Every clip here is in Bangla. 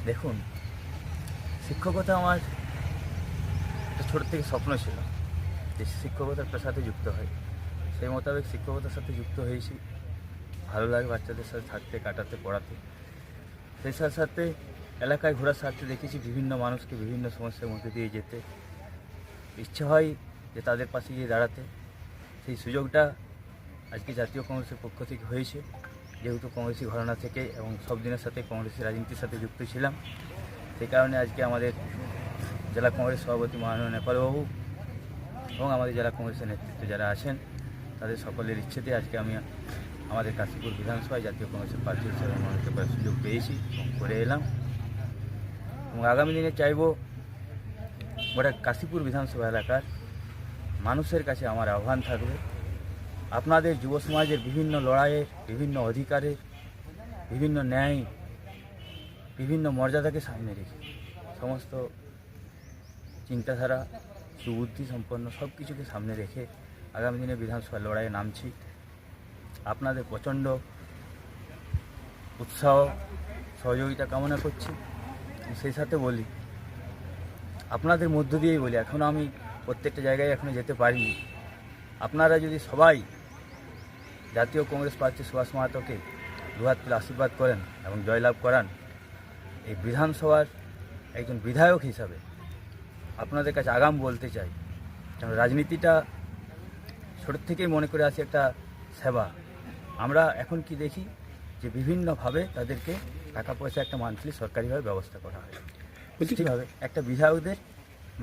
দেখুন, শিক্ষকতা আমার একটা ছোট থেকে স্বপ্ন ছিল যে শিক্ষকতার পেশাতে যুক্ত হয়। সেই মোতাবেক শিক্ষকতার সাথে যুক্ত হয়েছি। ভালো লাগে বাচ্চাদের সাথে থাকতে, কাটাতে, পড়াতে। সেই সাথে সাথে এলাকায় ঘোরার স্বার্থে দেখেছি বিভিন্ন মানুষকে বিভিন্ন সমস্যার মধ্যে দিয়ে যেতে। ইচ্ছে হয় যে তাদের পাশে গিয়ে দাঁড়াতে। সেই সুযোগটা আজকে জাতীয় কংগ্রেসের পক্ষ থেকে হয়েছে। যেহেতু কংগ্রেসি ঘরানা থেকে এবং সব দিনের সাথে কংগ্রেসি রাজনীতির সাথে যুক্ত ছিলাম, সেই কারণে আজকে আমাদের জেলা কংগ্রেস সভাপতি মাননীয় নেপালবাবু এবং আমাদের জেলা কংগ্রেসের নেতৃত্বে যারা আছেন তাদের সকলের ইচ্ছেতে আজকে আমি আমাদের কাশীপুর বিধানসভায় জাতীয় কংগ্রেসের প্রার্থী হিসেবে মনোনীত করার সুযোগ পেয়েছি এবং করে এলাম। এবং আগামী দিনে চাইব গোটা কাশীপুর বিধানসভা এলাকার মানুষের কাছে আমার আহ্বান থাকবে, আপনাদের যুব সমাজের বিভিন্ন লড়াইয়ের, বিভিন্ন অধিকারের, বিভিন্ন ন্যায়, বিভিন্ন মর্যাদাকে সামনে রেখে, সমস্ত চিন্তাধারা, সুবুদ্ধি সম্পন্ন সব কিছুকে সামনে রেখে আগামী দিনে বিধানসভা লড়াইয়ে নামছি। আপনাদের প্রচণ্ড উৎসাহ সহযোগিতা কামনা করছি। সেই সাথে বলি, আপনাদের মধ্য দিয়েই বলি, এখনও আমি প্রত্যেকটা জায়গায় এখনও যেতে পারিনি। আপনারা যদি সবাই জাতীয় কংগ্রেস প্রার্থী সুভাষ মাহাতোকে দুহাত তুলে আশীর্বাদ করেন এবং জয়লাভ করান, এই বিধানসভার একজন বিধায়ক হিসাবে আপনাদের কাছে আগাম বলতে চাই, কারণ রাজনীতিটা ছোটোর থেকেই মনে করে আসি একটা সেবা। আমরা এখন কি দেখি যে বিভিন্নভাবে তাদেরকে টাকা পয়সা একটা মান্থলি সরকারিভাবে ব্যবস্থা করা হয়। ঠিকভাবে একটা বিধায়কদের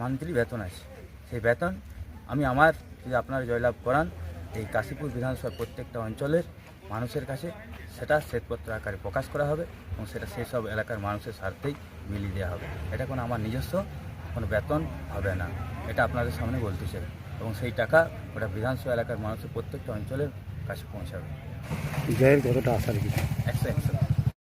মান্থলি বেতন আছে, সেই বেতন আমি আমার যদি আপনারা জয়লাভ করান এই কাশীপুর বিধানসভার প্রত্যেকটা অঞ্চলের মানুষের কাছে সেটা শ্বেতপত্র আকারে প্রকাশ করা হবে এবং সেটা সেই সব এলাকার মানুষের স্বার্থেই মিলিয়ে দেওয়া হবে। এটা কোনো আমার নিজস্ব কোনো বেতন হবে না, এটা আপনাদের সামনে বলতে চাই। এবং সেই টাকা ওটা বিধানসভা এলাকার মানুষের প্রত্যেকটা অঞ্চলের কাছে পৌঁছাবে। জয়ের কতটা আশা রেখেছি? 100%।